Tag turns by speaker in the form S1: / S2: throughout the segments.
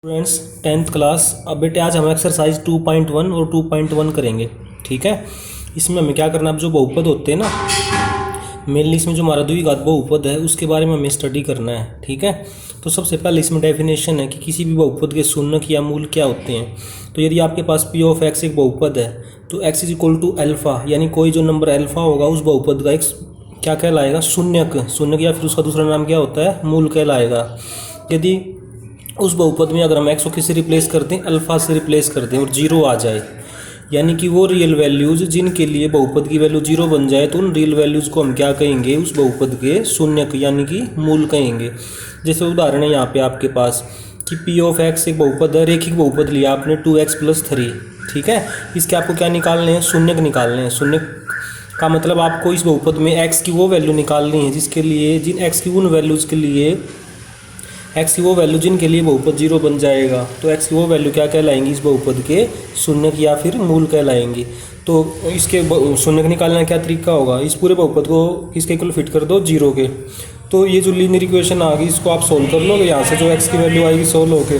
S1: Students 10th class. अब बेटे आज हम एक्सरसाइज 2.1 और 2.1 करेंगे। ठीक है, इसमें हमें क्या करना है, अब जो बहुपद होते हैं ना, मेनली इसमें जो हमारा द्विघात बहुपद है उसके बारे में हमें स्टडी करना है। ठीक है, तो सबसे पहले इसमें डेफिनेशन है कि किसी भी बहुपद के शून्यक या मूल क्या होते हैं। तो यदि आपके पास पी ऑफ एक्स एक बहुपद है तो x is equal to alpha, यानी कोई जो नंबर अल्फ़ा होगा उस बहुपद का एक क्या कहलाएगा, शून्यक। शून्यक या फिर उसका दूसरा नाम क्या होता है, मूल कहलाएगा। यदि उस बहुपद में अगर हम एक्स को किससे रिप्लेस करते हैं, अल्फ़ा से रिप्लेस करते हैं और जीरो आ जाए, यानी कि वो रियल वैल्यूज़ जिनके लिए बहुपद की वैल्यू जीरो बन जाए तो उन रियल वैल्यूज़ को हम क्या कहेंगे, उस बहुपद के शून्यक यानी कि मूल कहेंगे। जैसे उदाहरण है यहाँ पे आपके पास कि पी ऑफ एक्स एक बहुपद है, रेखिक बहुपद लिया आपने 2x + 3। ठीक है, इसके आपको क्या निकालने हैं, शून्यक निकालने हैं। शून्यक का मतलब आपको इस बहुपद में x की वो वैल्यू निकालनी है जिसके लिए, जिन x की उन वैल्यूज़ के लिए, एक्स की वो वैल्यू जिनके लिए बहुपद जीरो बन जाएगा, तो एक्स की वो वैल्यू क्या कहलाएंगी, इस बहुपद के शून्यक या फिर मूल कहलाएंगी। तो इसके शून्यक निकालने का क्या तरीका होगा, इस पूरे बहुपद को किसके इक्वल फिट कर दो, जीरो के। तो ये जो लीनियर इक्वेशन आ गई इसको आप सोल्व कर लोगे। यहाँ से जो एक्स की वैल्यू आएगी सोल्व होके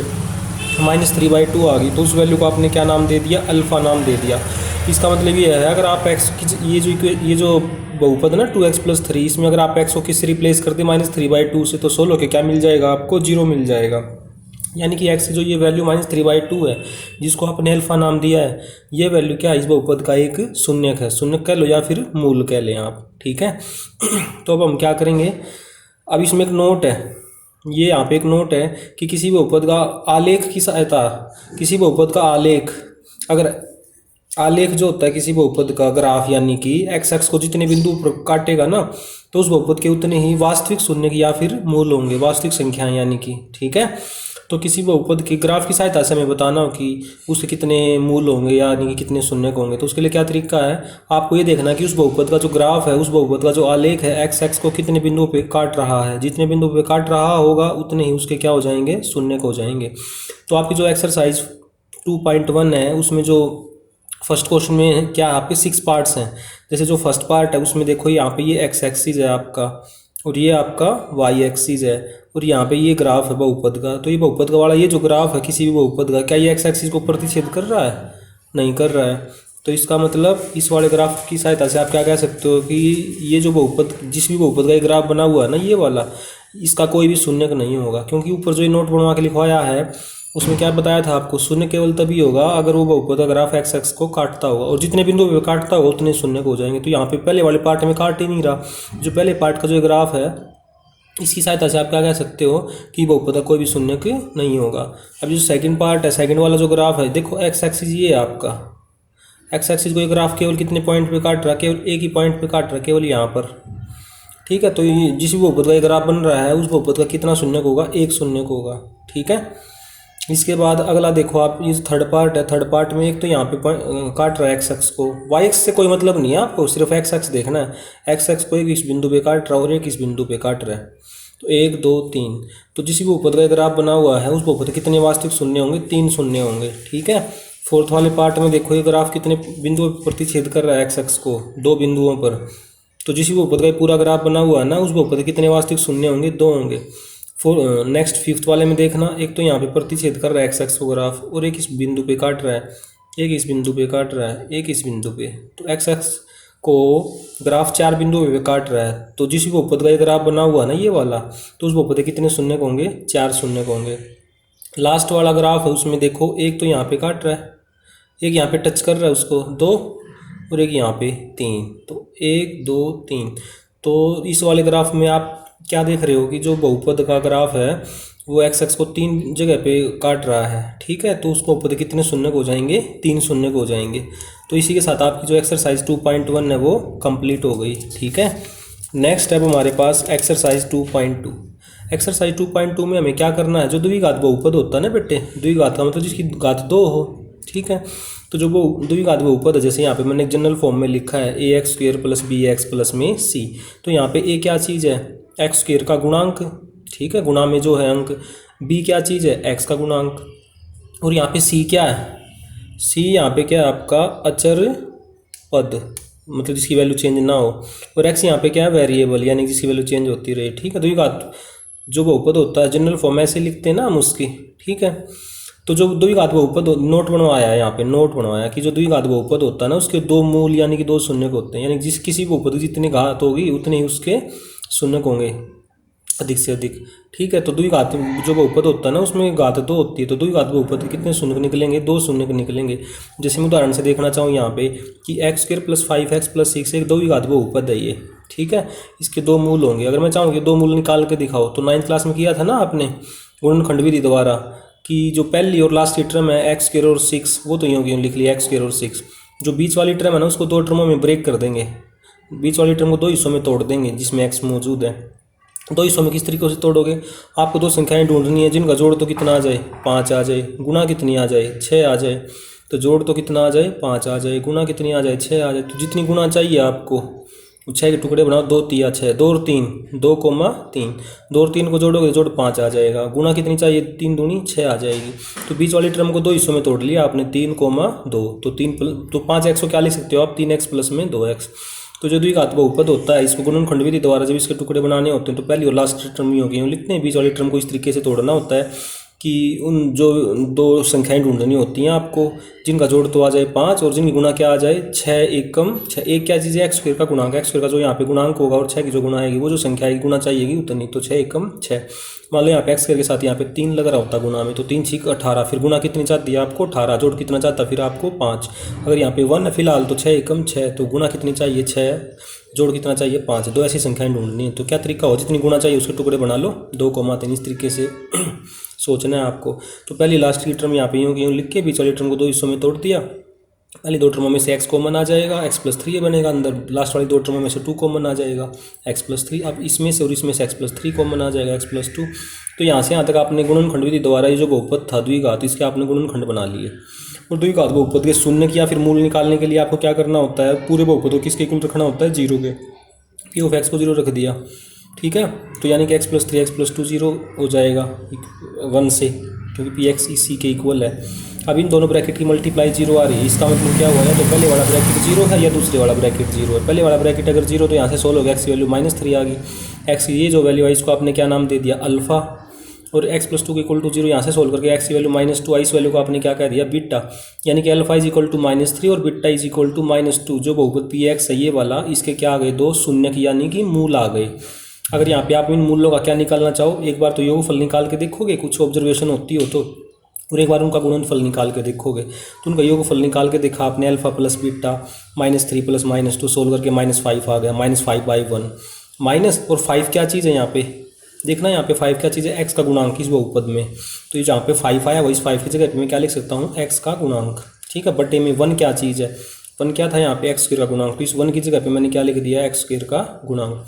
S1: -3/2 आ गई, तो उस वैल्यू को आपने क्या नाम दे दिया, अल्फ़ा नाम दे दिया। इसका मतलब ये है, अगर आप एक्स की ये जो बहुपद ना 2x + 3, इसमें अगर आप एक्स को किससे रिप्लेस करते -3/2 से, तो सोल्व होके क्या मिल जाएगा, आपको जीरो मिल जाएगा। यानी कि एक्स की जो ये वैल्यू -3/2 है जिसको आपने अल्फ़ा नाम दिया है, ये वैल्यू क्या है, इस बहुपद का एक शून्यक है। शून्यक कह लो या फिर मूल कह लें आप। ठीक है, तो अब हम क्या करेंगे, अब इसमें एक नोट है, ये यहाँ पे एक नोट है कि किसी बहुपद का आलेख की सहायता, किसी बहुपद का आलेख, अगर आलेख जो होता है किसी बहुपद का ग्राफ, यानी कि एक्स एक्स को जितने बिंदु पर काटेगा ना, तो उस बहुपद के उतने ही वास्तविक शून्यक या फिर मूल होंगे, वास्तविक संख्याएं यानी कि। ठीक है, तो किसी बहुपद के ग्राफ की सहायता से हमें बताना हो कि उसके कितने मूल होंगे यानी कि कितने शून्यक होंगे, तो उसके लिए क्या तरीका है, आपको ये देखना कि उस बहुपद का जो ग्राफ है, उस बहुपद का जो आलेख है, एक्स एक्स को कितने बिंदुओं पे काट रहा है, जितने बिंदुओं पे काट रहा होगा उतने ही उसके क्या हो जाएंगे, शून्यक हो जाएंगे। तो आपकी जो एक्सरसाइज 2.1 है उसमें जो फर्स्ट क्वेश्चन में क्या आपके 6 पार्ट्स हैं। जैसे जो फर्स्ट पार्ट है उसमें देखो यहाँ पे ये एक्स एक्सिस है आपका और ये आपका वाई एक्सिस है और यहाँ पे ये ग्राफ है बहुपद का। तो ये बहुपद का वाला ये जो ग्राफ है किसी भी बहुपद का, क्या ये एक्स एक्सिस को प्रतिच्छेद कर रहा है, नहीं कर रहा है। तो इसका मतलब इस वाले ग्राफ की सहायता से आप क्या कह सकते हो कि ये जो बहुपद, जिस भी बहुपद का ये ग्राफ बना हुआ है ना, ये वाला, इसका कोई भी शून्यक नहीं होगा, क्योंकि ऊपर जो ये नोट बनवा के लिखवाया है उसमें क्या बताया था आपको, शून्य केवल तभी होगा अगर वो बहुपद का ग्राफ एक्स एक्स को काटता होगा और जितने बिंदु पे काटता होगा उतने शून्य हो जाएंगे। तो यहाँ पे पहले वाले पार्ट में काट ही नहीं रहा, जो पहले पार्ट का जो ग्राफ है इसकी सहायता से आप क्या कह सकते हो कि बहुपद का कोई भी शून्यक नहीं होगा। अब जो सेकंड पार्ट है, सेकंड वाला जो ग्राफ है, देखो एक्स एक्सिस ये है आपका, एक्स एक्सिस को ये ग्राफ केवल कितने पॉइंट पे काट रहा है, केवल एक ही पॉइंट पे काट रहा है, केवल यहाँ पर। ठीक है, तो ये जिस भी बहुपद का ये ग्राफ बन रहा है उस बहुपद का कितना शून्यक होगा, एक शून्यक होगा। ठीक है, इसके बाद अगला देखो आप, ये थर्ड पार्ट है, थर्ड पार्ट में एक तो यहाँ पे काट रहा है एक्स एक्स को, वाई एक्स से कोई मतलब नहीं है, आपको सिर्फ एक्स एक्स देखना है। एक्स एक्स को एक इस बिंदु पे काट रहा है और एक इस बिंदु पे काट रहा है, तो 1 2 3। तो जिस भी बहुपद का ग्राफ बना हुआ है उस बहुपद कितने वास्तविक शून्य होंगे, 3 शून्य होंगे। ठीक है, फोर्थ वाले पार्ट में देखो ये ग्राफ कितने बिंदुओं पर प्रतिच्छेद कर रहा है एक्स एक्स को, 2 बिंदुओं पर। तो जिस भी बहुपद का पूरा ग्राफ बना हुआ है ना, उस बहुपद कितने वास्तविक शून्य होंगे, 2 होंगे। नेक्स्ट फिफ्थ वाले में देखना, एक तो यहाँ पे प्रतिच्छेद कर रहा है एक्स एक्स को ग्राफ और एक इस बिंदु पे काट रहा है, एक इस बिंदु पे काट रहा है, एक इस बिंदु पे। तो एक्स एक्स को ग्राफ 4 बिंदुओं पे काट रहा है। तो जिस भी बहुपद का ग्राफ बना हुआ है ना ये वाला, तो उस बहुपद के कितने शून्यक होंगे, 4 शून्यक होंगे। लास्ट वाला ग्राफ है उसमें देखो, एक तो यहाँ पे काट रहा है, एक यहाँ पे टच कर रहा है उसको, 2, और एक यहाँ पे 3। तो 1 2 3। तो इस वाले ग्राफ में आप क्या देख रहे हो कि जो बहुपद का ग्राफ है वो एक्स एक्स को 3 जगह पे काट रहा है। ठीक है, तो उसको बहुपद कितने शून्यक हो जाएंगे, 3 शून्यक हो जाएंगे। तो इसी के साथ आपकी जो एक्सरसाइज 2.1 है वो कंप्लीट हो गई। ठीक है, नेक्स्ट है हमारे पास एक्सरसाइज 2.2। एक्सरसाइज 2.2 में हमें क्या करना है, जो द्विघात बहुपद होता है ना बेटे, द्विघात का मतलब जिसकी घात 2 हो। ठीक है, तो जो वो द्विघात बहुपद है, जैसे यहाँ पे मैंने एक जनरल फॉर्म में लिखा है ax² + bx में c। तो यहाँ पे a क्या चीज़ है, x² का गुणांक, ठीक है, गुणा में जो है अंक। b क्या चीज़ है, x का गुणांक। और यहाँ पे c क्या है, c यहाँ पे क्या है आपका अचर पद, मतलब जिसकी वैल्यू चेंज ना हो। और x यहाँ पे क्या है, वेरिएबल, यानी जिसकी वैल्यू चेंज होती रहे। ठीक है, द्विघात जो बहुपद होता है जनरल फॉर्म ऐसे लिखते हैं ना हम उसकी, ठीक है। तो जो द्विघात बहुपद नोट बनवाया है यहाँ पे, नोट बनवाया कि जो द्विघात बहुपद होता है ना उसके दो मूल यानी कि दो शून्यक होते हैं, यानी जिस किसी बहुपद की जितनी घात होगी उतने ही उसके शून्यक होंगे अधिक से अधिक, ठीक है। तो द्विघात जो बहुपद होता है ना उसमें घात दो होती है, तो द्विघात बहुपद के कितने शून्यक निकलेंगे, दो शून्यक निकलेंगे। जैसे मैं उदाहरण से देखना चाहूँ यहाँ पे कि x square plus 5x plus 6 एक द्विघात बहुपद है ये, ठीक है। इसके दो मूल होंगे। अगर मैं चाहूँ कि दो मूल निकाल के दिखाओ तो 9th क्लास में किया था ना आपने गुणनखंड विधि द्वारा कि जो पहली और लास्ट टर्म है एक्स स्क्वायर और 6 वो तो यूँ यूँ लिख लिया एक्स स्क्वायर और 6। जो बीच वाली टर्म है ना उसको दो टर्मों में ब्रेक कर देंगे, बीच वाली टर्म को दो हिस्सों में तोड़ देंगे जिसमें एक्स मौजूद है। दो हिस्सों में किस तरीके से तोड़ोगे, आपको दो संख्याएं ढूंढनी है जिनका जोड़ तो कितना आ जाए 5 आ जाए, गुणा कितनी आ जाए 6 आ जाए। तो जोड़ तो कितना आ जाए 5 आ जाए, गुणा कितनी आ जाए 6 आ जाए। तो जितनी गुणा चाहिए आपको 6 के टुकड़े बनाओ, 2 तिया 6, 2 और 3 2,3, 2 और 3 को जोड़ोगे तो जोड़ 5 आ जाएगा। गुणा कितनी चाहिए 3 दूनी 6 आ जाएगी। तो बीच वाली टर्म को दो हिस्सों में तोड़ लिया आपने 3,2, तो 5x को क्या लिख सकते हो आप 3x प्लस में 2x। तो जो द्विघात बहुपद होता है इसको गुणनखंड विधि द्वारा जब इसके टुकड़े बनाने होते हैं तो पहली और लास्ट टर्म ही होगी लिखते हैं, बीच वाली टर्म को इस तरीके से तोड़ना होता है कि उन जो दो संख्याएं ढूंढनी होती हैं आपको जिनका जोड़ तो आ जाए 5 और जिनकी गुणा क्या आ जाए 6 एकम 6। एक क्या चीज़ है एक्स स्क्वायर का गुणांक, एक्स स्क्वायर का जो यहाँ पे गुणांक होगा और 6 की जो गुणा आएगी वो जो संख्या आएगी गुणा चाहिएगी उतनी, तो 6 एकम 6। मान लो यहाँ पे एक्स स्क्वायर के साथ यहाँ पे 3 लग रहा होता गुणा में, तो 3 6 18, फिर गुणा कितनी चाहती है आपको 18, जोड़ कितना चाहता फिर आपको 5। अगर यहाँ पे 1 है फिलहाल तो 6 एकम 6, तो गुणा कितनी चाहिए 6, जोड़ कितना चाहिए 5। दो ऐसी संख्याएं ढूंढनी है। तो क्या तरीका हो, जितनी गुणा चाहिए उसके टुकड़े बना लो 2,3, इस तरीके से सोचना है आपको। तो पहली लास्ट की टर्म यहाँ पे यूँ लिख के बीच वाली टर्म को दो हिस्सों में तोड़ दिया। पहली दो टर्मों में से x कॉमन आ जाएगा, x प्लस 3 बनेगा अंदर, लास्ट वाली दो टर्मों में से 2 कॉमन आ जाएगा x प्लस 3। अब इसमें से और इसमें से x प्लस 3 कॉमन आ जाएगा x प्लस 2। तो यहाँ से यहाँ तक आपने गुणनखंड विधि द्वारा ये जो बहुपद था द्विघात इसके आपने गुणनखंड बना लिए। और द्विघात बहुपद के शून्य या फिर मूल निकालने के लिए आपको क्या करना होता है, पूरे बहुपद को किसके इक्वल रखना होता है 0 के, पी ऑफ एक्स को 0 रख दिया, ठीक है। तो यानी कि x प्लस 3 x प्लस 2 0 हो जाएगा 1 से, क्योंकि पी एक्स इसी के इक्वल है। अब इन दोनों ब्रैकेट की मल्टीप्लाई 0 आ रही है, इसका मतलब क्या हुआ है, तो पहले वाला ब्रैकेट 0 है या दूसरे वाला ब्रैकेट 0 है। पहले वाला ब्रैकेट अगर 0 तो यहाँ से सोल्व हो गया, एक्स की वैल्यू -3 आ गई। एक्स की ये जो वैल्यू है इसको आपने क्या नाम दे दिया अल्फ़ा, और x प्लस 2 के इक्वल टू 0 यहाँ से सोल्व करके एक्स की वैल्यू -2 आई, इस वैल्यू को आपने क्या कह दिया बीटा, यानी कि अल्फा इज इक्वल टू -3 और बीटा इज इक्वल टू -2। जो बहुपद पी एक्स है ये वाला, इसके क्या आ गए दो शून्य की यानी कि मूल आ गए। अगर यहाँ पे आप इन मूल्यों का क्या निकालना चाहो, एक बार तो योगफल निकाल के देखोगे, कुछ ऑब्जर्वेशन होती हो तो, और एक बार उनका गुणनफल निकाल के देखोगे। तो उनका योगफल निकाल के देखा आपने alpha plus beta -3 plus -2 solve करके -5 आ गया, -5/1 माइनस, और 5 क्या चीज़ है यहाँ पे देखना, यहाँ पे 5 क्या चीज़ है x का गुणांक इस बहुपद में। तो ये जहाँ पे 5 आया वही इस 5 की जगह पे मैं क्या लिख सकता हूँ x का गुणांक, ठीक है। बटे में 1 क्या चीज़ है, 1 क्या था यहाँ पे x स्क्वायर का गुणांक, तो इस 1 की जगह पे मैंने क्या लिख दिया x स्क्वायर का गुणांक।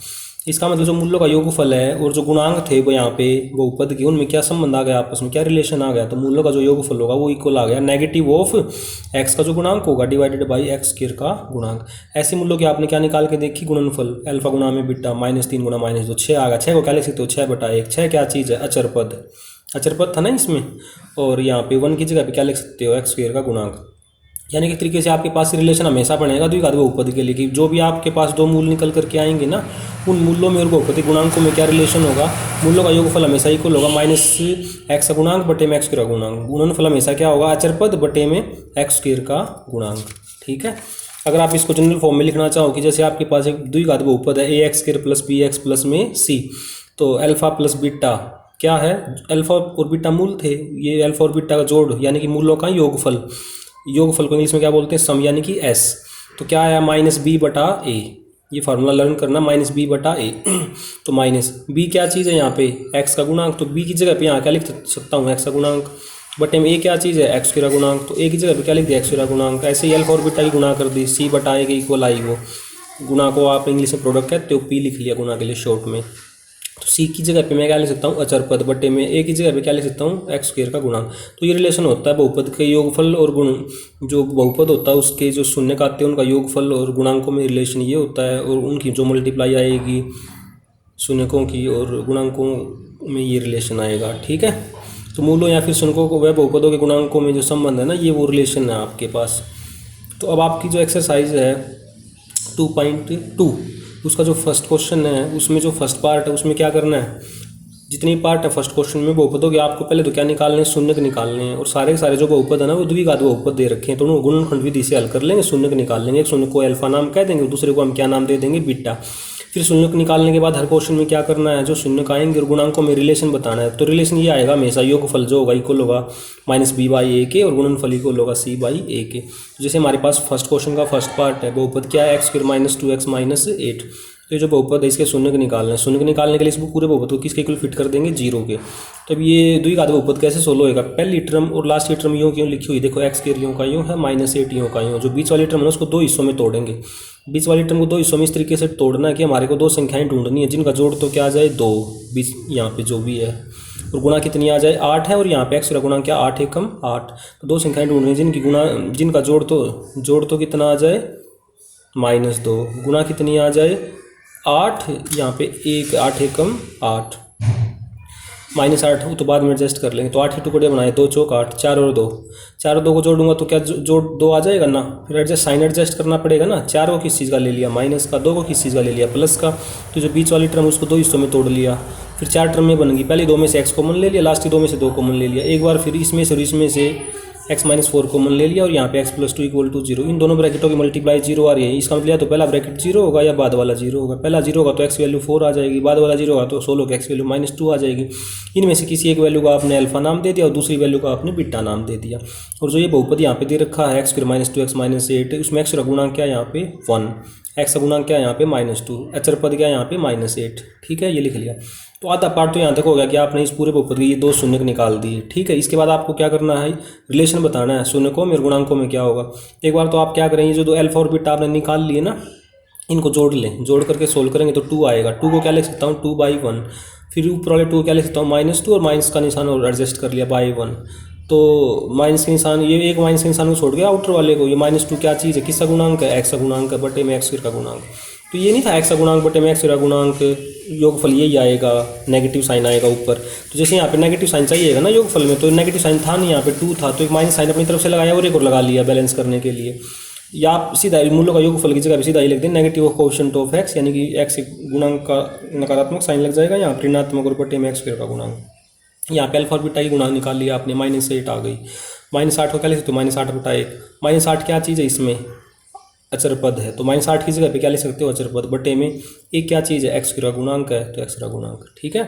S1: इसका मतलब जो मूल्यों का योगफल है और जो गुणांक थे वो यहाँ पे बहुपद के, उनमें क्या संबंध आ गया आपस में, क्या रिलेशन आ गया, तो मूल्यों का जो योगफल होगा वो इक्वल आ गया नेगेटिव ऑफ x का जो गुणांक होगा डिवाइडेड बाई x स्क्वायर का गुणांक। ऐसे मूल्यों की आपने क्या निकाल के देखी गुणनफल, अल्फा गुणा में बीटा -3 गुणा -2 6 आ गया। 6 को क्या लिख सकते हो 6/1, 6 क्या चीज़ है अचर पद, अचर पद था ना इसमें, और यहाँ पे 1 की जगह पे क्या लिख सकते हो x स्क्वायर का गुणांक। यानी कि तरीके से आपके पास रिलेशन हमेशा बनेगा द्विघात बहुपद के लिए कि जो भी आपके पास दो मूल निकल करके आएंगे ना, उन मूल्यों में और बहुपद गुणांकों में क्या रिलेशन होगा, मूल्यों का योगफल हमेशा इक्वल होगा -x का गुणांक बटे में x स्क्वायर का गुणांक। गुणनफल हमेशा क्या होगा अचर पद बटे में x स्क्वायर का गुणांक, ठीक है। अगर आप इसको जनरल फॉर्म में लिखना चाहो कि जैसे आपके पास एक द्विघात बहुपद है ax square plus bx plus में c, तो अल्फा प्लस बीटा क्या है, अल्फा और बीटा मूल थे, ये अल्फा और बीटा का जोड़ यानी कि मूल्यों का योगफल, योगफल को इंग्लिश में क्या बोलते हैं सम यानी कि s। तो क्या आया -b/a, ये फार्मूला लर्न करना -b/a। तो -b क्या चीज़ है यहाँ पे x का गुणांक, तो b की जगह पे यहाँ क्या लिख सकता हूँ x का गुणांक, बटे में a क्या चीज़ है x स्क्वायर गुणांक, तो a की जगह पे क्या लिख दिया x स्क्वायर गुणांक। ऐसे ही अल्फा और बीटा की गुणा कर दी, c/a के इक्वल आई, वो गुणा को आप इंग्लिश में प्रोडक्ट कहते हो, p लिख लिया गुणा के लिए शॉर्ट में। तो c की जगह पे मैं क्या लिख सकता हूँ अचर पद बटे में a की जगह पे क्या लिख सकता हूँ x स्क्वायर का गुणांक। तो ये रिलेशन होता है बहुपद के योगफल और गुण, जो बहुपद होता है उसके जो शून्य का आते हैं उनका योगफल और गुणांकों में रिलेशन ये होता है, और उनकी जो मल्टीप्लाई आएगी शून्यकों की और गुणांकों में ये रिलेशन आएगा, ठीक है। तो मूलों या फिर शून्यकों को वह बहुपदों के गुणांकों में जो संबंध है ना, ये वो रिलेशन है आपके पास। तो अब आपकी जो एक्सरसाइज है 2.2 उसका जो फर्स्ट क्वेश्चन है उसमें जो फर्स्ट पार्ट है उसमें क्या करना है, जितनी पार्ट है फर्स्ट क्वेश्चन में बहुपदों के, आपको पहले तो क्या निकालने हैं, शून्य निकालने हैं। और सारे के सारे जो बहुपद है ना वो द्विघात बहुपद दे रखे हैं, तो उन्होंने गुणनखंड विधि से हल कर लेंगे, शून्य निकाल लेंगे। एक शून्य को अल्फा नाम कह देंगे और दूसरे को हम क्या नाम दे देंगे, बीटा। फिर शून्य निकालने के बाद हर क्वेश्चन में क्या करना है, जो शून्य का आएंगे और गुणांकों में रिलेशन बताना है। तो रिलेशन ये आएगा हमेशा, योगफल जो होगा इक्वल होगा -b/a के और गुणनफल इक्वल होगा c/a के। तो जैसे हमारे पास फर्स्ट क्वेश्चन का फर्स्ट पार्ट है, बहुपद क्या है, x² - 2x - 8। तो जो बहुपद है इसके शून्य निकालना है। शून्य निकालने के लिए इसको पूरे बहुपद को किसके इक्वल फिट कर देंगे, 0 के। तो अब ये द्विघात बहुपद कैसे सोल्व होएगा, पहली टर्म और लास्ट टर्म यूँ क्यों लिखी हुई, देखो x² यूँ का यूँ है, -8 यूँ का यूँ। जो बीच वाली टर्म है उसको दो हिस्सों में तोड़ेंगे। बीच वाली टर्म को दो हिस्सों में इस तरीके से तोड़ना है कि हमारे को दो संख्याएं ढूंढनी है जिनका जोड़ तो क्या आ जाए 2, बीच यहाँ पे जो भी है, और गुणा कितनी आ जाए 8 है, और यहाँ पे x गुणा क्या 8 एकम 8। तो दो संख्याएं ढूंढनी है जिनका जोड़ तो कितना आ जाए -2, गुणा कितनी आ जाए 8, यहाँ पे 1 8 एकम 8 -8 वो तो बाद में एडजस्ट कर लेंगे। तो 8 के टुकड़े बनाए, 2 चौक 8, 4 और 2, 4 और 2 को जोड़ूंगा तो क्या जोड़ 2 आ जाएगा ना। फिर साइन एडजस्ट करना पड़ेगा ना, 4 को किस चीज़ का ले लिया, माइनस का, 2 को किस चीज़ का ले लिया, प्लस का। तो जो बीच वाली टर्म उसको दो हिस्सों में तोड़ लिया, फिर 4 टर्म में बन गई। पहले 2 में से x कॉमन ले लिया, लास्ट के 2 में से 2 कॉमन ले लिया, एक बार फिर इसमें से और इसमें से x - 4 कॉमन ले लिया, और यहाँ पे x + 2 = 0। इन दोनों ब्रैकेटों की मल्टीप्लाई 0 आ रही है। इसका मतलब या तो पहला ब्रैकेट 0 होगा या बाद वाला 0 होगा। पहला 0 होगा तो x वैल्यू 4 आ जाएगी, बाद वाला 0 होगा तो 16 की x वैल्यू -2 आ जाएगी। इनमें से किसी एक वैल्यू का आपने अल्फा नाम दे दिया और दूसरी वैल्यू का आपने बीटा नाम दे दिया। और जो ये बहुपद यहाँ पे दे रखा है x² - 2x - 8, उसमें x का गुणांक क्या है यहाँ पे 1, x का गुणांक क्या है यहाँ पे -2, अचर पद क्या है यहाँ पे -8। ठीक है, ये लिख लिया। तो आधा पार्ट तो यहाँ तक हो गया कि आपने इस पूरे बहुपद के ये दो शून्य निकाल दिए। ठीक है, इसके बाद आपको क्या करना है, रिलेशन बताना है शून्यकों में और गुणांकों में क्या होगा। एक बार तो आप क्या करेंगे, जो दो अल्फा और बीटा आपने निकाल लिए ना, इनको जोड़ लें, जोड़ करके सोल्व करेंगे तो 2 आएगा। 2 को क्या लिख सकता हूँ 2/1, फिर ऊपर वाले 2 को क्या लिख सकता हूँ -2, और माइनस का निशान और एडजस्ट कर लिया /1। तो माइनस के निशान, ये एक माइनस के निशान को छोड़ गया आउटर वाले को। ये -2 क्या चीज़ है, किसका गुणांक है, x का गुणांक है बटे में x² का गुणांक। तो ये नहीं था x का गुणांक बटे में x² का गुणांक, योगफल यही आएगा, नेगेटिव साइन आएगा ऊपर। तो जैसे यहाँ पे नेगेटिव साइन चाहिएगा ना योगफल में, तो नेगेटिव साइन था नहीं, यहाँ पे 2 था, तो एक माइनस साइन अपनी तरफ से लगाया और एक और लगा लिया बैलेंस करने के लिए। या आप सीधा मूल्यों का योगफल की जगह पे सीधा ही लिख दें नेगेटिव कोएफिशिएंट ऑफ x, यानी कि x गुणांक का नकारात्मक साइन लग जाएगा, यहाँ ऋणात्मक और बटे में x² का गुणांक। यहाँ पे अल्फा और बीटा की गुणांक निकाल लिया आपने, -8 आ गई। -8 को क्या लिख सकते हो, -8/1। -8 क्या चीज़ है इसमें, अचर पद है, तो -8 की जगह पे क्या लिख सकते हो, अचर पद बटे में एक क्या चीज़ है, x का गुणांक है, तो x का गुणांक। ठीक है,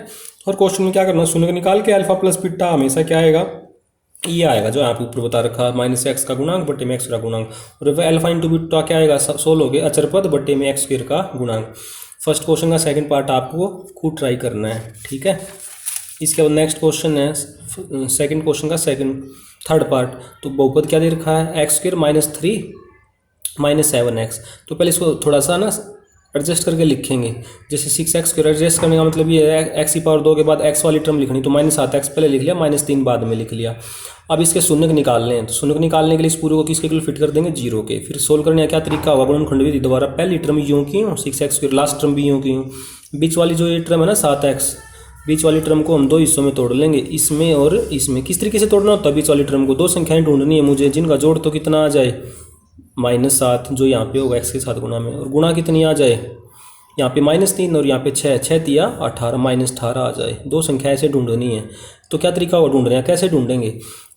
S1: और क्वेश्चन में क्या करना, शून्य निकाल के अल्फा प्लस बीटा हमेशा क्या आएगा, ये आएगा जो यहाँ पे ऊपर बता रखा है, -x का गुणांक बटे में x का गुणांक। और अल्फा इंटू बीटा क्या आएगा, सोल्व हो गया, अचर पद बटे में x² का गुणांक। फर्स्ट क्वेश्चन का सेकंड पार्ट आपको खुद ट्राई करना है। ठीक है, इसके बाद नेक्स्ट क्वेश्चन है सेकंड क्वेश्चन का थर्ड पार्ट। तो बहुपद क्या दे रखा है, x² - 3 - 7x। तो पहले इसको थोड़ा सा ना एडजस्ट करके लिखेंगे। जैसे 6x² एडजस्ट करने का मतलब ये है x⁻2 के बाद x वाली टर्म लिखनी, तो -7x पहले लिख लिया, -3 बाद में लिख लिया। अब इसके शून्य निकालने हैं, तो शून्य निकालने के लिए इस पूरे को किसके फिट कर देंगे 0 के। फिर सोल्व करने का क्या तरीका होगा, गुणनखंड विधि दोबारा, पहली टर्म यूँ की हूँ 6x², लास्ट टर्म भी यूँ की हूँ, बीच वाली जो ये टर्म है ना 7x, बीच वाली टर्म को हम दो हिस्सों में तोड़ लेंगे, इसमें और इसमें। किस तरीके से तोड़ना होता है बीच वाली टर्म को, दो संख्याएं ढूंढनी है मुझे जिनका जोड़ तो कितना आ जाए -7, जो यहाँ पे होगा x के साथ गुणा में, और गुणा कितनी आ जाए यहाँ पे -3 और यहाँ पे 6, 6 तिया 18, -18 आ जाए। दो संख्या ऐसे ढूंढनी है। तो क्या तरीका होगा ढूंढने का, कैसे ढूंढेंगे,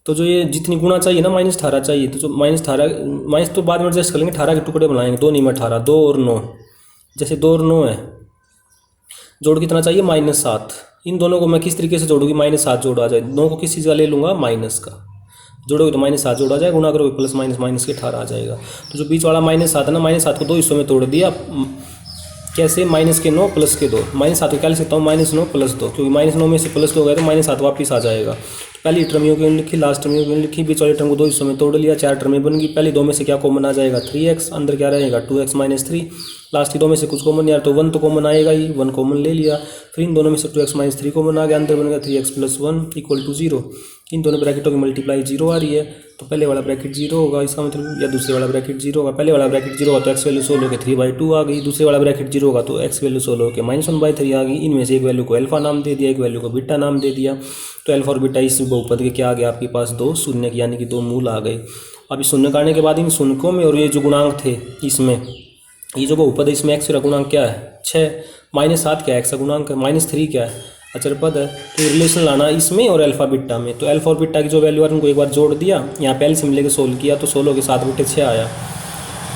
S1: तो जो ये जितनी गुणा चाहिए ना -18 चाहिए, तो जो -18 तो बाद में एडजस्ट कर लेंगे, 18 के टुकड़े बनाएंगे, 2 में 18, 2 और 9, जैसे 2 और 9 है, जोड़ कितना चाहिए -7। इन दोनों को मैं किस तरीके से जोड़ूंगी, -7 जोड़ आ जाए, 9 को किस चीज़ का ले लूँगा, माइनस का, जोड़ोगे तो -7 जोड़ आ जाएगा, गुणा करोगे प्लस माइनस के 18 आ जाएगा। तो जो बीच वाला -7 है ना, -7 को दो हिस्सों में तोड़ दिया, कैसे, -9 + 2, -7 को क्या लिख सकता हूँ, -9 + 2, क्योंकि -9 में से +2 गया तो -7 वापस आ जाएगा। पहली टर्म यूँ क्यों लिखी, लास्ट टर्म यूँ क्यों लिखी, बीच वाली टर्म को दो हिस्सों में तोड़ लिया, 4 टर्में बन गई। पहली 2 में से क्या कॉमन आ जाएगा 3x, अंदर क्या रहेगा 2x - 3, लास्ट की 2 में से कुछ कॉमन, यार तो 1 तो कॉमन आएगा ही, 1 कॉमन ले लिया। फिर इन दोनों में से 2x - 3 कॉमन आ गया, अंदर बन गया 3x + 1 = 0। इन दोनों ब्रैकेटों की मल्टीप्लाई 0 आ रही है, तो पहले वाला ब्रैकेट 0 होगा इसका मतलब, या दूसरे वाला ब्रैकेट 0 होगा। पहले वाला ब्रैकेट 0 होगा तो x वैल्यू सोल्व होकर 3/2 आ गई, दूसरे वाला ब्रैकेट 0 होगा तो x वैल्यू सोल्व होकर -1/3 आ गई। इनमें से एक वैल्यू को अल्फा नाम दे दिया, एक वैल्यू को बीटा नाम दे दिया। तो अल्फा और बीटा इस बहुपद के क्या आ गया आपके पास, 2 शून्य, यानी कि 2 मूल आ गए। अब इस शून्य काटने के बाद इन शून्यों में, और ये जो गुणांक थे इसमें, ये जो बहुपद है इसमें x का गुणांक क्या है 6, -7 क्या है x का गुणांक है, -3 क्या है अचर पद है, तो ये रिलेशन लाना इसमें और अल्फा बीटा में। तो अल्फा और बीटा की जो वैल्यू है उनको एक बार जोड़ दिया, यहाँ पे एलसीएम लेके सोल्व किया तो 16 के 7/6 आया।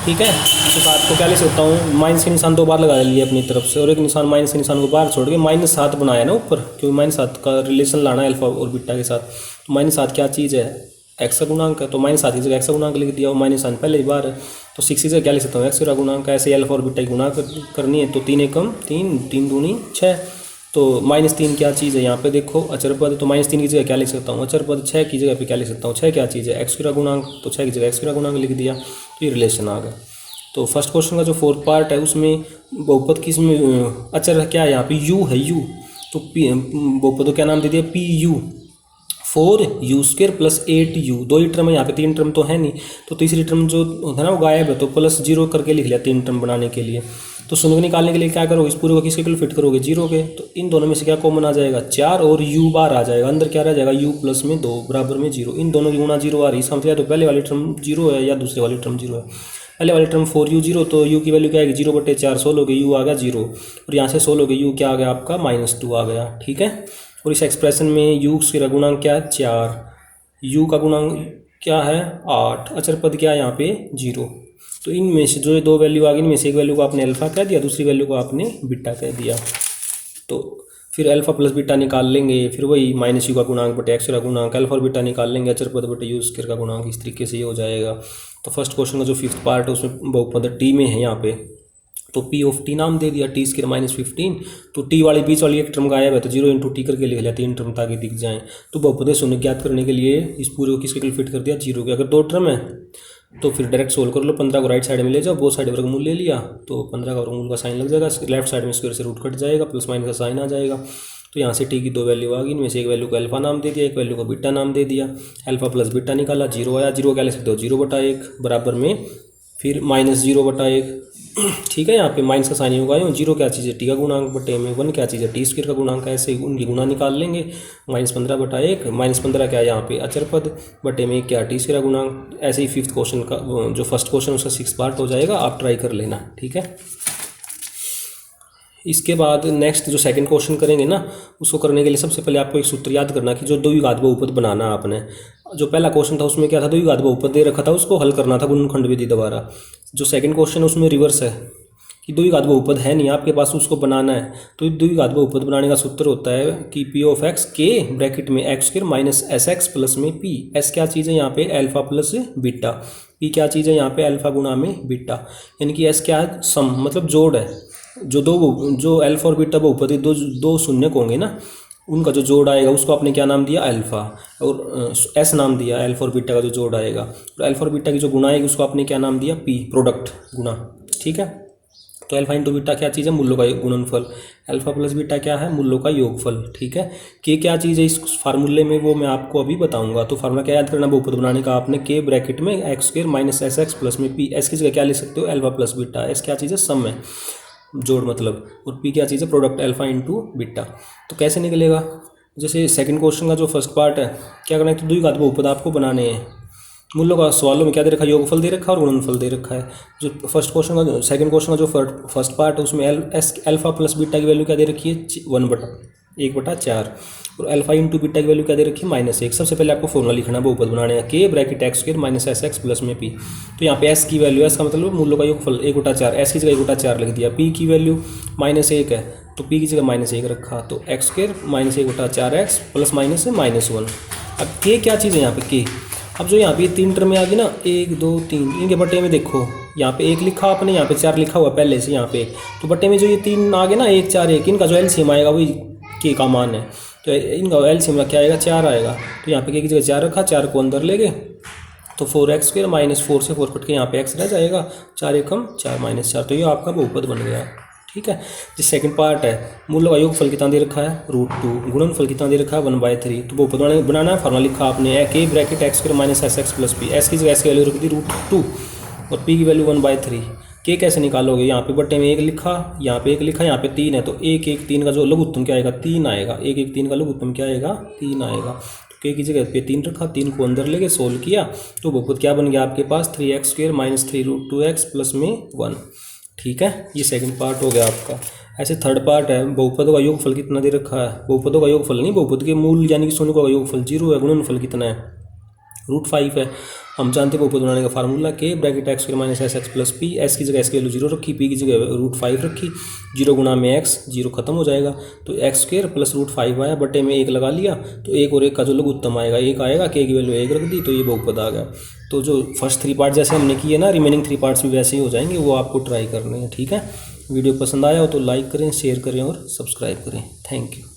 S1: ठीक है, तो 7 को क्या लिख सकता हूँ, माइनस के निशान 2 बार लगा लिए अपनी तरफ से और एक निशान माइनस के निशान को बाहर छोड़ के -7 बनाया ना ऊपर, क्योंकि -7 का रिलेशन लाना है अल्फा और बीटा के साथ। तो -7 क्या चीज़ है, एक्स का गुणांक है, तो -7 की जगह एक्स का गुणांक लिख दिया और माइनस साइन पहले ही बार है, तो 6 की जगह क्या लिख सकता हूँ, एक्स का गुणांक। ऐसे अल्फा और बीटा की गुणा करनी है, तो 3 एकम 3, 3 दूनी 6, तो -3 क्या चीज़ है यहाँ पे देखो अचर पद, तो -3 की जगह क्या लिख सकता हूँ, अचर पद 6 की जगह पे क्या लिख सकता हूँ, 6 क्या चीज़ है, एक्स का गुणांक, तो 6 की जगह एक्स का गुणांक लिख दिया, तो ये रिलेशन आ गया। तो फर्स्ट क्वेश्चन का जो 4th पार्ट है उसमें बहुपद की इसमें अचर क्या है, यहाँ पे u है, u, तो पी बहुपद को क्या नाम दे दिया, पी यू, 4u² + 8u, 2 ही टर्म है यहाँ पे, 3 टर्म तो है नहीं, तो तीसरी टर्म जो है ना वो गायब है, तो +0 करके लिख लिया 3 टर्म बनाने के लिए। तो शून्य निकालने के लिए क्या करोगे, इस पूरे को किसके केवल फिट करोगे, 0 के, तो इन दोनों में से क्या कॉमन आ जाएगा, 4 और u बार आ जाएगा, अंदर क्या रह जाएगा, u + में 2 बराबर में 0, इन दोनों की गुणा 0 आ रही है, इसका मतलब तो पहले वाली टर्म 0 है या दूसरे वाली टर्म 0 है। पहले वाली टर्म 4u 0, तो u की वैल्यू क्या आएगी, 0/4, 16 के u आ गया 0, और यहाँ से 16 के u क्या आ गया आपका -2 आ गया। ठीक है, और इस एक्सप्रेशन में u का गुणांक क्या है, 4, u का गुणांक क्या है 8, अचर पद क्या है यहाँ पे 0। तो इनमें से जो 2 वैल्यू आ गई, इनमें से एक वैल्यू को आपने अल्फा कह दिया, दूसरी वैल्यू को आपने बीटा कह दिया। तो फिर अल्फा प्लस बीटा निकाल लेंगे, फिर वही -u का गुणांक बटे एक्स का गुणांक, अल्फा और बीटा निकाल लेंगे, अचर पद बटे u² का गुणांक, इस तरीके से ये हो जाएगा। तो फर्स्ट क्वेश्चन का जो 5th पार्ट है उसमें बहुपद टी में है यहाँ पे, तो p ऑफ टी नाम दे दिया, t² -15, तो t वाली बीच वाली एक टर्म गायब है, तो 0 × t करके लिख लिया, 3 टर्म ताकि दिख जाएँ। तो बहुपद शून्य ज्ञात करने के लिए इस पूरे को किसके लिए फिट कर दिया, 0 के। अगर 2 टर्म है तो फिर डायरेक्ट सोल्व कर लो, 15 को राइट साइड में ले जाओ, बोथ साइड वर्गमूल ले लिया, तो 15 का वर्गमूल का साइन लग जाएगा, लेफ्ट साइड में स्क्वायर से रूट कट जाएगा, प्लस माइनस का साइन आ जाएगा। तो यहाँ से टी की 2 वैल्यू आ गई, इनमें से एक वैल्यू को अल्फा नाम दे दिया, एक वैल्यू को बीटा नाम दे दिया, अल्फा प्लस बीटा निकाला, 0 आया, 0 क्या ले सकते हो, 0/1 बराबर में फिर -0/1। ठीक है, यहाँ पे माइनस का साइन होगा, 0 क्या चीज़ है, टी का गुणांक बटे में 1 क्या चीज़ है, t² का गुणांक, ऐसे उनकी गुणा निकाल लेंगे, -15/1, -15 क्या है यहाँ पे अचर पद बटे में क्या t² का गुणांक। ऐसे ही 5th क्वेश्चन का जो फर्स्ट क्वेश्चन उसका 6th पार्ट हो जाएगा, आप ट्राई कर लेना। ठीक है, इसके बाद नेक्स्ट जो सेकंड क्वेश्चन करेंगे ना, उसको करने के लिए सबसे पहले आपको एक सूत्र याद करना कि जो द्विघात बहुपद बनाना आपने, जो पहला क्वेश्चन था उसमें क्या था, द्विघात बहुपद दे रखा था, उसको हल करना था गुणनखंड विधि द्वारा। जो सेकंड क्वेश्चन है उसमें रिवर्स है कि द्विघात बहुपद है नहीं आपके पास, उसको बनाना है। तो द्विघात बहुपद बनाने का सूत्र होता है कि p ऑफ x के ब्रैकेट में x² - sx प्लस में p, s क्या चीज़ है यहाँ पे, अल्फा प्लस बीटा, p क्या चीज़ है यहाँ पे, अल्फा गुणा में बीटा, यानी कि s क्या है, सम मतलब जोड़ है। जो अल्फा और बीटा बहुपद दो शून्यक होंगे ना, उनका जो जोड़ आएगा उसको आपने क्या नाम दिया, अल्फा, और एस नाम दिया अल्फा और बीटा का जो जोड़ आएगा, और अल्फा और बीटा की जो गुणा आएगी उसको आपने क्या नाम दिया, पी, प्रोडक्ट गुणा। ठीक है, तो अल्फा इंटू बीटा क्या चीज़ है, मूल्यों का गुणनफल, अल्फा प्लस बीटा क्या है, मूल्यों का योगफल। ठीक है, के क्या चीज़ है इस फार्मूले में, वो मैं आपको अभी बताऊंगा। तो फार्मूला क्या याद करना बहुपद बनाने का आपने, के ब्रैकेट में x² - sx प्लस में p, एस की जगह क्या ले सकते हो, अल्फा प्लस बीटा, एस क्या चीज़ है, सम है, जोड़ मतलब, और p क्या चीज़ है, प्रोडक्ट, अल्फा इंटू बीटा। तो कैसे निकलेगा, जैसे सेकंड क्वेश्चन का जो फर्स्ट पार्ट है, क्या करना है, तो द्विघात बहुपद आपको बनाने हैं। मूल्यों का सवालों में क्या दे रखा है, योगफल दे रखा है और गुणनफल दे रखा है। जो फर्स्ट क्वेश्चन का सेकंड क्वेश्चन का जो फर्स्ट पार्ट है उसमें अल्फा प्लस बीटा की वैल्यू क्या दे रखी है, 1/4, और अल्फा इंटू बीटा की वैल्यू क्या दे रखी है, -1। सबसे पहले आपको फॉर्मूला लिखना है बहुपद बनाने का, के ब्रैकेट x² - sx प्लस में p। तो यहाँ पे s की वैल्यू, s का मतलब मूल्यों का योगफल 1/4, s की जगह 1/4 लिख दिया, p की वैल्यू -1 है तो p की जगह -1 रखा, तो x² - 1/4x प्लस माइनस है -1। अब k क्या चीज़ है यहाँ पे, k, अब जो यहाँ पे 3 टर्म में आ गई ना, 1 2 3, इनके बटे में देखो यहाँ पे 1 लिखा आपने, यहाँ पे 4 लिखा हुआ पहले से यहाँ पे, तो बटे में जो ये 3 आ गए ना, 1 4 1, इनका जो एलसीएम आएगा वही के का मान है, तो इनका एलसीएम क्या आएगा, 4 आएगा। तो यहाँ पे के की जगह 4 रखा, 4 को अंदर ले गए, तो 4x² -4 से 4 कट के यहाँ पे x रह जाएगा, 4 एकम 4 -4, तो ये आपका बहुपद बन गया। ठीक है, जो सेकंड पार्ट है, मूल्य का योगफल कितना दे रखा है, √2, गुणनफल कितना दे रखा है, 1/3। तो बहुपद बनाना फार्मूला लिखा आपने, के bracket x² - sx plus p, s की जगह s की वैल्यू रख दी √2 और p की वैल्यू 1/3। के कैसे निकालोगे, यहाँ पे बटे में 1 लिखा, यहाँ पे 1 लिखा, यहाँ पे 3 है, तो 1 1 3 का जो लघुत्तम क्या आएगा, 3 आएगा, 1 1 3 का लघुत्तम क्या आएगा, 3 आएगा। तो के की जगह पे 3 रखा, 3 को अंदर लेके सोल्व किया, तो बहुपद क्या बन गया आपके पास, 3x² - 3 √2x प्लस में 1। ठीक है, ये सेकंड पार्ट हो गया आपका। ऐसे थर्ड पार्ट है, बहुपदों का योगफल कितना दे रखा है, बहुपदों का योगफल नहीं, बहुपद के मूल यानी कि शून्य का योगफल 0 है, गुणनफल कितना है √5 है। हम जानते हैं बहुपद बनाने का फार्मूला के bracket x square minus S x plus P, S की जगह एस की वैल्यू 0 रखी, पी की जगह √5 रखी, 0 गुणा में एक्स, 0 खत्म हो जाएगा, तो एक्स स्क्वायर प्लस √5 आया, बटे में 1 लगा लिया, तो 1 और 1 का जो लघुत्तम आएगा 1 आएगा, के की वैल्यू 1 रख दी, तो ये बहुपद आ गया। तो जो फर्स्ट 3 पार्ट जैसे हमने किए ना, रिमेनिंग 3 पार्ट्स भी वैसे ही हो जाएंगे, वो आपको ट्राई करने हैं। ठीक है, वीडियो पसंद आया हो तो लाइक करें, शेयर करें और सब्सक्राइब करें। Thank you.